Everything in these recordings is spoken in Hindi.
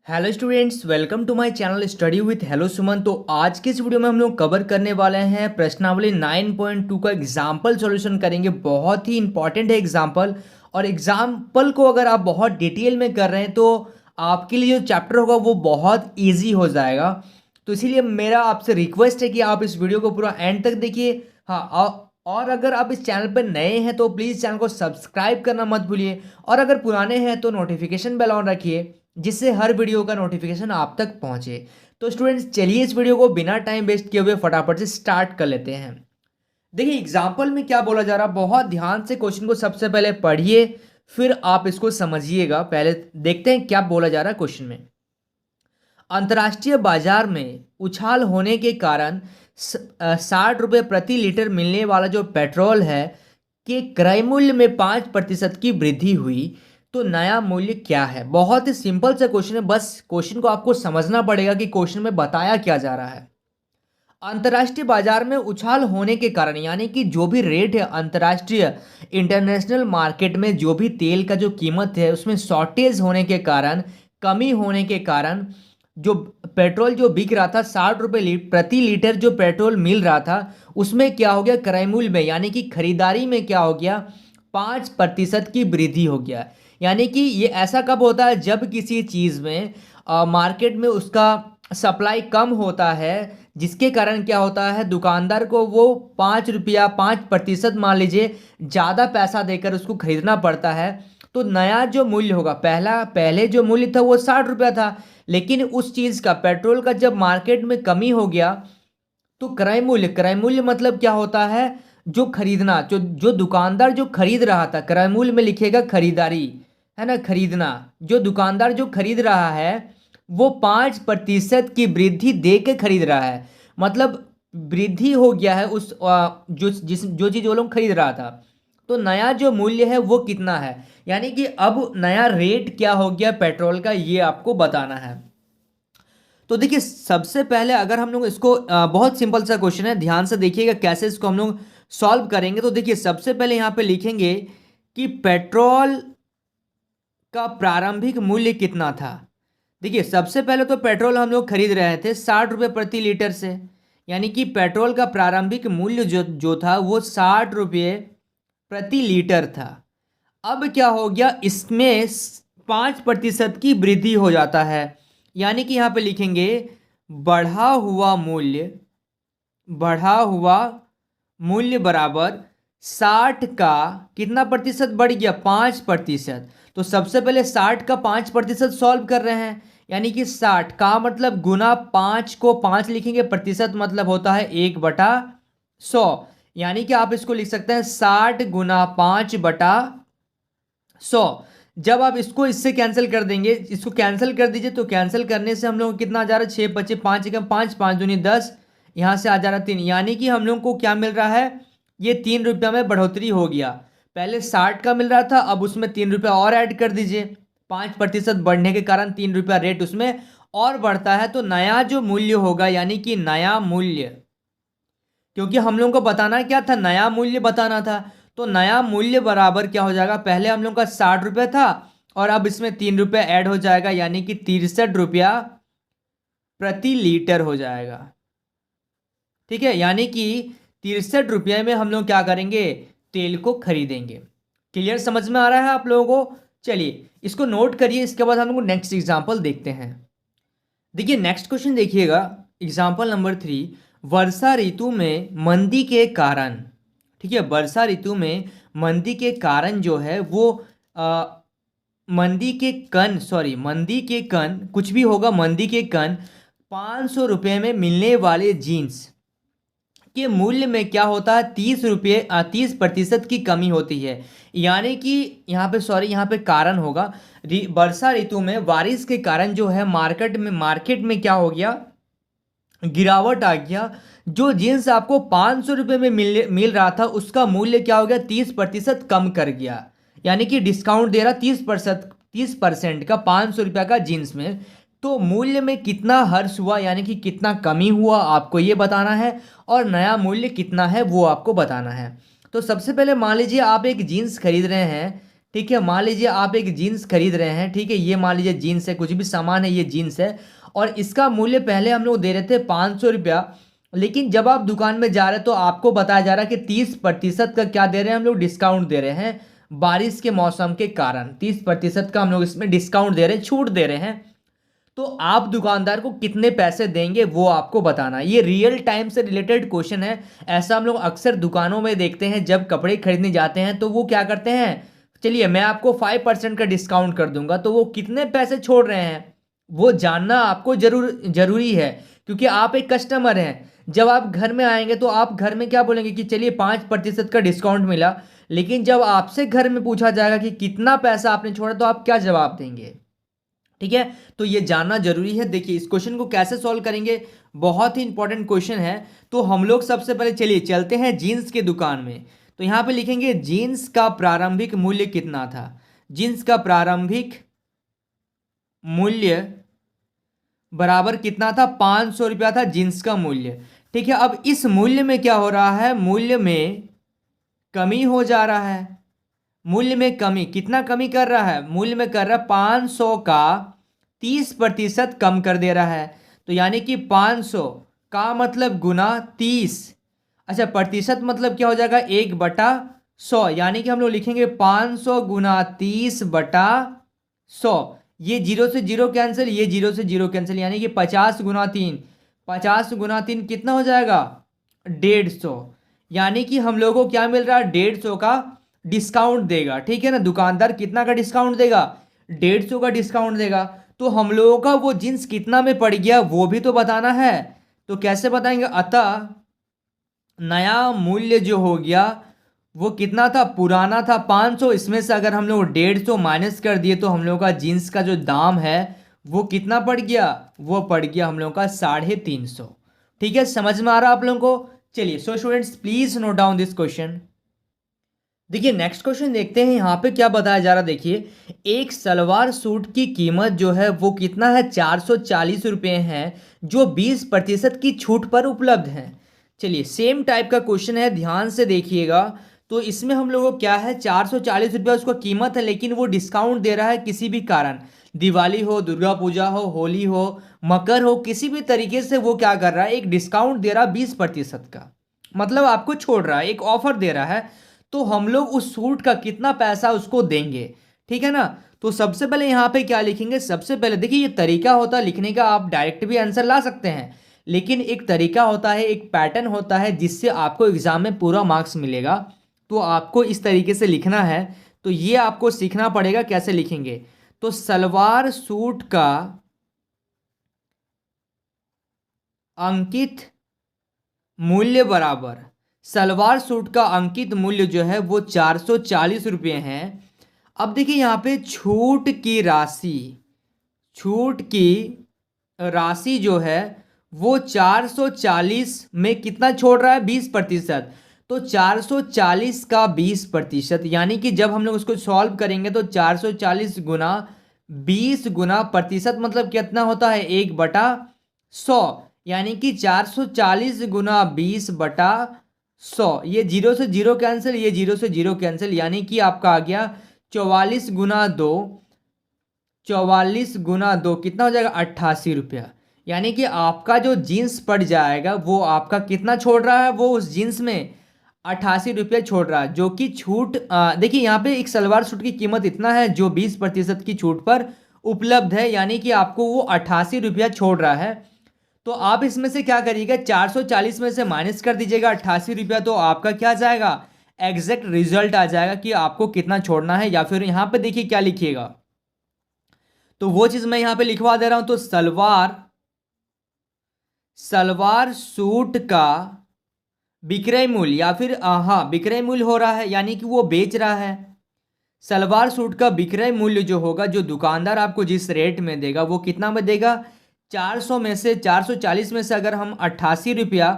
Hello students, welcome to my channel study with hello Suman. तो आज के इस वीडियो में हम लोग कवर करने वाले हैं प्रश्नावली 9.2 का एग्जाम्पल सॉल्यूशन करेंगे। बहुत ही इंपॉर्टेंट है एग्जाम्पल, और एग्जाम्पल को अगर आप बहुत डिटेल में कर रहे हैं तो आपके लिए जो चैप्टर होगा वो बहुत ईजी हो जाएगा। तो इसीलिए मेरा आपसे रिक्वेस्ट है कि आप इस वीडियो को पूरा एंड तक देखिए। हाँ, और अगर आप इस चैनल पर नए हैं तो प्लीज़ चैनल को सब्सक्राइब करना मत भूलिए, और अगर पुराने हैं तो नोटिफिकेशन बेल ऑन रखिए जिससे हर वीडियो का नोटिफिकेशन आप तक पहुंचे। तो स्टूडेंट्स, चलिए इस वीडियो को बिना टाइम वेस्ट किए हुए फटाफट से स्टार्ट कर लेते हैं। देखिए एग्जाम्पल में क्या बोला जा रहा है, बहुत ध्यान से क्वेश्चन को सबसे पहले पढ़िए, फिर आप इसको समझिएगा। पहले देखते हैं क्या बोला जा रहा है क्वेश्चन में। अंतर्राष्ट्रीय बाजार में उछाल होने के कारण 60 रुपये प्रति लीटर मिलने वाला जो पेट्रोल है के क्रय मूल्य में 5% की वृद्धि हुई, तो नया मूल्य क्या है। बहुत ही सिंपल सा क्वेश्चन है, बस क्वेश्चन को आपको समझना पड़ेगा कि क्वेश्चन में बताया क्या जा रहा है। अंतर्राष्ट्रीय बाजार में उछाल होने के कारण, यानी कि जो भी रेट है अंतर्राष्ट्रीय इंटरनेशनल मार्केट में, जो भी तेल का जो कीमत है उसमें शॉर्टेज होने के कारण, कमी होने के कारण, जो पेट्रोल जो बिक रहा था 60 रुपये प्रति लीटर जो पेट्रोल मिल रहा था, उसमें क्या हो गया, क्रय मूल्य में यानी कि खरीदारी में क्या हो गया, 5% की वृद्धि हो गया। यानी कि ये ऐसा कब होता है, जब किसी चीज़ में मार्केट में उसका सप्लाई कम होता है, जिसके कारण क्या होता है, दुकानदार को वो 5 रुपया 5% मान लीजिए ज़्यादा पैसा देकर उसको खरीदना पड़ता है। तो नया जो मूल्य होगा, पहले जो मूल्य था वो 60 रुपया था, लेकिन उस चीज़ का, पेट्रोल का जब मार्केट में कमी हो गया तो क्रय मूल्य मतलब क्या होता है, जो खरीदना, जो दुकानदार जो खरीद रहा था, क्रय मूल्य में लिखेगा खरीदारी, है ना, खरीदना। जो दुकानदार जो खरीद रहा है वो 5% की वृद्धि दे के खरीद रहा है, मतलब वृद्धि हो गया है उस जो चीज़ वो लोग खरीद रहा था। तो नया जो मूल्य है वो कितना है, यानी कि अब नया रेट क्या हो गया पेट्रोल का, ये आपको बताना है। तो देखिए सबसे पहले अगर हम लोग इसको बहुत सिंपल सा क्वेश्चन है, ध्यान से देखिएगा कैसे इसको हम लोग सॉल्व करेंगे। तो देखिए सबसे पहले यहाँ पे लिखेंगे कि पेट्रोल का प्रारंभिक मूल्य कितना था। देखिए सबसे पहले तो पेट्रोल हम लोग खरीद रहे थे 60 रुपये प्रति लीटर से, यानी कि पेट्रोल का प्रारंभिक मूल्य जो था वो 60 रुपये प्रति लीटर था। अब क्या हो गया, इसमें 5% की वृद्धि हो जाता है, यानी कि यहाँ पे लिखेंगे बढ़ा हुआ मूल्य बराबर 60 का कितना प्रतिशत बढ़ गया, 5%। तो सबसे पहले 60 का 5% सॉल्व कर रहे हैं, यानी कि 60 का मतलब गुना 5 को 5 लिखेंगे, प्रतिशत मतलब होता है 1/100, यानी कि आप इसको लिख सकते हैं 60 गुना 5/100। जब आप इसको इससे कैंसिल कर देंगे, इसको कैंसिल कर दीजिए, तो कैंसिल करने से हम लोग को कितना आ जा रहा है, 6 बचे 5 एकम 5, 5 दूनी 10, यहाँ से आ जा रहा 3, यानी कि हम लोग को क्या मिल रहा है, ये 3 रुपया में बढ़ोतरी हो गया। पहले 60 का मिल रहा था, अब उसमें 3 रुपया और ऐड कर दीजिए, 5% बढ़ने के कारण 3 रुपया रेट उसमें और बढ़ता है। तो नया जो मूल्य होगा, यानी कि नया मूल्य, क्योंकि हम लोगों को बताना क्या था, नया मूल्य बताना था, तो नया मूल्य बराबर क्या हो जाएगा, पहले हम लोग का 60 रुपये था और अब इसमें 3 रुपया ऐड हो जाएगा, यानी कि 63 रुपया प्रति लीटर हो जाएगा। ठीक है, यानी कि 63 रुपये में हम लोग क्या करेंगे, तेल को खरीदेंगे। क्लियर, समझ में आ रहा है आप लोगों को। चलिए इसको नोट करिए, इसके बाद हम लोग नेक्स्ट एग्जाम्पल देखते हैं। देखिए नेक्स्ट क्वेश्चन देखिएगा, एग्जाम्पल नंबर 3। वर्षा ऋतु में मंदी के कारण, ठीक है, वर्षा ऋतु में मंदी के कारण जो है वो मंदी के कण कुछ भी होगा, मंदी के कण 500 रुपये में मिलने वाले जीन्स के मूल्य में क्या होता है, 30% की कमी होती है। यानी कि यहाँ पे कारण होगा, वर्षा ऋतु में बारिश के कारण जो है मार्केट में क्या हो गया, गिरावट आ गया। जो जींस आपको 500 रुपये में मिल रहा था उसका मूल्य क्या हो गया, 30% कम कर गया, यानी कि डिस्काउंट दे रहा 30% का 500 रुपया का जीन्स में। तो मूल्य में कितना हर्ष हुआ, यानी कि कितना कमी हुआ, आपको ये बताना है, और नया मूल्य कितना है वो आपको बताना है। तो सबसे पहले मान लीजिए आप एक जीन्स खरीद रहे हैं, ठीक है, मान लीजिए आप एक जीन्स खरीद रहे हैं, ठीक है, ये मान लीजिए जीन्स है, कुछ भी सामान है, ये जीन्स है, और इसका मूल्य पहले हम लोग दे रहे थे 500 रुपया, लेकिन जब आप दुकान में जा रहे हैं तो आपको बताया जा रहा है कि 30% का क्या दे रहे हैं हम लोग, डिस्काउंट दे रहे हैं। बारिश के मौसम के कारण 30% का हम लोग इसमें डिस्काउंट दे रहे हैं, छूट दे रहे हैं। तो आप दुकानदार को कितने पैसे देंगे वो आपको बताना। ये रियल टाइम से रिलेटेड क्वेश्चन है। ऐसा हम लोग अक्सर दुकानों में देखते हैं, जब कपड़े खरीदने जाते हैं तो वो क्या करते हैं, चलिए मैं आपको 5% का डिस्काउंट कर दूंगा, तो वो कितने पैसे छोड़ रहे हैं वो जानना आपको जरूरी है, क्योंकि आप एक कस्टमर हैं। जब आप घर में आएंगे तो आप घर में क्या बोलेंगे कि चलिए 5% का डिस्काउंट मिला, लेकिन जब आपसे घर में पूछा जाएगा कि कितना पैसा आपने छोड़ा तो आप क्या जवाब देंगे। ठीक है, तो ये जानना जरूरी है। देखिए इस क्वेश्चन को कैसे सॉल्व करेंगे, बहुत ही इंपॉर्टेंट क्वेश्चन है। तो हम लोग सबसे पहले चलिए चलते हैं जीन्स की दुकान में। तो यहां पे लिखेंगे जीन्स का प्रारंभिक मूल्य कितना था। जीन्स का प्रारंभिक मूल्य बराबर कितना था, 500 रुपया था जीन्स का मूल्य। ठीक है, अब इस मूल्य में क्या हो रहा है, मूल्य में कमी हो जा रहा है। मूल्य में कमी, कितना कमी कर रहा है, मूल्य में कर रहा है 500 का 30% कम कर दे रहा है। तो यानी कि 500 का मतलब गुना 30, अच्छा प्रतिशत मतलब क्या हो जाएगा, 1/100, यानी कि हम लोग लिखेंगे 500 गुना 30/100। ये जीरो से जीरो कैंसिल, ये जीरो से जीरो कैंसिल, यानी कि 50 गुना 3, 50 गुना 3 कितना हो जाएगा, 150। यानी कि हम लोगों को क्या मिल रहा है, 150 का डिस्काउंट देगा। ठीक है ना, दुकानदार कितना का डिस्काउंट देगा, 150 का डिस्काउंट देगा। तो हम लोगों का वो जींस कितना में पड़ गया वो भी तो बताना है। तो कैसे बताएंगे, अतः नया मूल्य जो हो गया वो कितना था, पुराना था 500, इसमें से अगर हम लोग 150 माइनस कर दिए तो हम लोगों का जीन्स का जो दाम है वो कितना पड़ गया, वो पड़ गया हम लोगों का 350। ठीक है, समझ में आ रहा है आप लोगों को। चलिए so students please note down this question. देखिए नेक्स्ट क्वेश्चन देखते हैं यहाँ पे क्या बताया जा रहा है। देखिए एक सलवार सूट की कीमत जो है वो कितना है, 440 रुपये है, जो 20% की छूट पर उपलब्ध है। चलिए सेम टाइप का क्वेश्चन है, ध्यान से देखिएगा। तो इसमें हम लोगों को क्या है, 440 रुपया उसका कीमत है, लेकिन वो डिस्काउंट दे रहा है किसी भी कारण, दिवाली हो, दुर्गा पूजा हो, होली हो, मकर हो, किसी भी तरीके से वो क्या कर रहा है, एक डिस्काउंट दे रहा है 20% का, मतलब आपको छोड़ रहा है, एक ऑफर दे रहा है। तो हम लोग उस सूट का कितना पैसा उसको देंगे। ठीक है ना, तो सबसे पहले यहाँ पे क्या लिखेंगे, सबसे पहले देखिए ये तरीका होता है लिखने का, आप डायरेक्ट भी आंसर ला सकते हैं, लेकिन एक तरीका होता है, एक पैटर्न होता है जिससे आपको एग्जाम में पूरा मार्क्स मिलेगा। तो आपको इस तरीके से लिखना है, तो ये आपको सीखना पड़ेगा कैसे लिखेंगे। तो सलवार सूट का अंकित मूल्य बराबर, सलवार सूट का अंकित मूल्य जो है वो 440 रुपये है। अब देखिए यहाँ पे छूट की राशि, छूट की राशि जो है वो 440 में कितना छोड़ रहा है, 20%। तो 440 का 20%, यानी कि जब हम लोग उसको सॉल्व करेंगे तो 440 गुना 20 गुना प्रतिशत मतलब कितना होता है, 1/100, यानी कि 440 गुना 20/100। ये जीरो से जीरो कैंसिल, ये जीरो से जीरो कैंसिल, यानी कि आपका आ गया 44 गुना 2, 44 गुना 2 कितना हो जाएगा, 88 रुपया। यानी कि आपका जो जीन्स पड़ जाएगा वो आपका कितना छोड़ रहा है, वो उस जीन्स में 88 रुपये छोड़ रहा है, जो कि छूट देखिए यहाँ पे एक सलवार सूट की कीमत इतना है जो 20% की छूट पर उपलब्ध है, यानी कि आपको वो 88 रुपया छोड़ रहा है। तो आप इसमें से क्या करिएगा, 440 में से माइनस कर दीजिएगा 88 रुपया, तो आपका क्या आ जाएगा, एग्जैक्ट रिजल्ट आ जाएगा कि आपको कितना छोड़ना है। या फिर यहाँ पे देखिए क्या लिखिएगा, तो वो चीज मैं यहाँ पे लिखवा दे रहा हूं। तो सलवार सूट का विक्रय मूल्य, या फिर हाँ विक्रय मूल्य हो रहा है, यानी कि वो बेच रहा है। सलवार सूट का विक्रय मूल्य जो होगा, जो दुकानदार आपको जिस रेट में देगा वो कितना में देगा, 400 में से 440 में से अगर हम 88 रुपया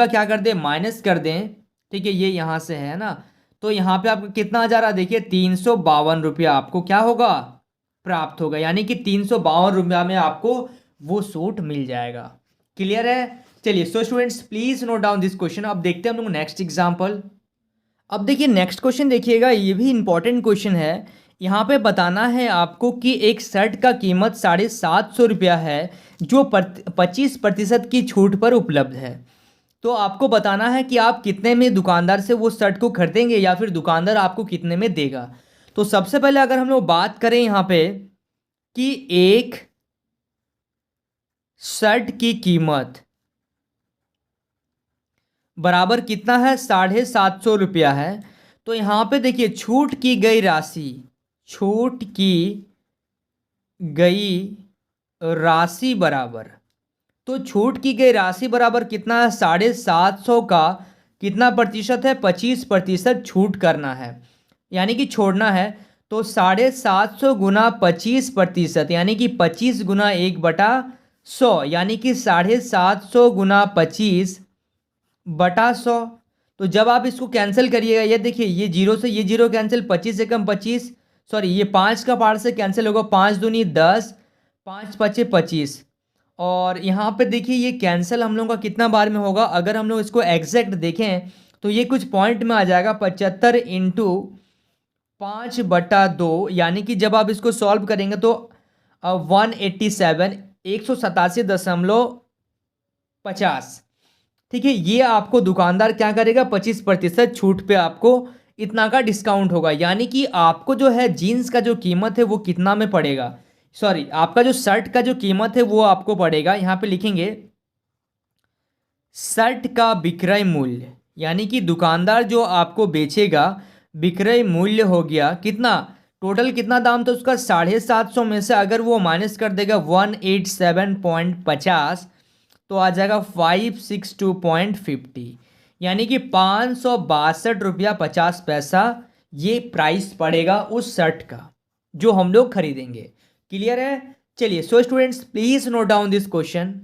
क्या कर दें, माइनस कर दें, ठीक है, ये यहाँ से है ना, तो यहाँ पे आपको कितना आ जा रहा है, देखिए 352 रुपया आपको क्या होगा, प्राप्त होगा, यानी कि 352 रुपया में आपको वो सूट मिल जाएगा। क्लियर है। चलिए so students please note down this question. अब देखते हैं हम लोग नेक्स्ट एग्जाम्पल। अब देखिए नेक्स्ट क्वेश्चन देखिएगा, ये भी इंपॉर्टेंट क्वेश्चन है। यहाँ पे बताना है आपको कि एक शर्ट का कीमत 750 रुपया है जो 25% की छूट पर उपलब्ध है। तो आपको बताना है कि आप कितने में दुकानदार से वो शर्ट को खरीदेंगे या फिर दुकानदार आपको कितने में देगा। तो सबसे पहले अगर हम लोग बात करें यहाँ पे कि एक शर्ट की कीमत बराबर कितना है, 750 रुपया है। तो यहाँ पे देखिए छूट की गई राशि, छूट की गई राशि बराबर, तो छूट की गई राशि बराबर कितना है, 750 का कितना प्रतिशत है, 25% छूट करना है यानी कि छोड़ना है। तो 750 गुना 25% यानी कि 25 गुना 1/100 यानी कि 750 गुना 25/100। तो जब आप इसको कैंसिल करिएगा, ये देखिए ये जीरो से ये जीरो कैंसिल, 25 से कम 25, सॉरी ये 5 का पार्ट से कैंसिल होगा, 5 दूनी 10, 5 पचे 25। और यहाँ पे देखिए ये कैंसिल हम लोग का कितना बार में होगा, अगर हम लोग इसको एग्जैक्ट देखें तो ये कुछ पॉइंट में आ जाएगा, 75 इंटू 5/2 यानी कि जब आप इसको सॉल्व करेंगे तो 187, 187.50। ठीक है, ये आपको दुकानदार क्या करेगा, 25% छूट पे आपको इतना का डिस्काउंट होगा। यानी कि आपको जो है जीन्स का जो कीमत है वो कितना में पड़ेगा, सॉरी आपका जो शर्ट का जो कीमत है वो आपको पड़ेगा, यहाँ पे लिखेंगे शर्ट का विक्रय मूल्य, यानी कि दुकानदार जो आपको बेचेगा विक्रय मूल्य हो गया कितना, टोटल कितना दाम था उसका 750 में से अगर वो माइनस कर देगा 187.50 तो आ जाएगा 562.50 यानी कि 562 रुपया 50 पैसा ये प्राइस पड़ेगा उस शर्ट का जो हम लोग खरीदेंगे। क्लियर है? चलिए, so students please note down this question.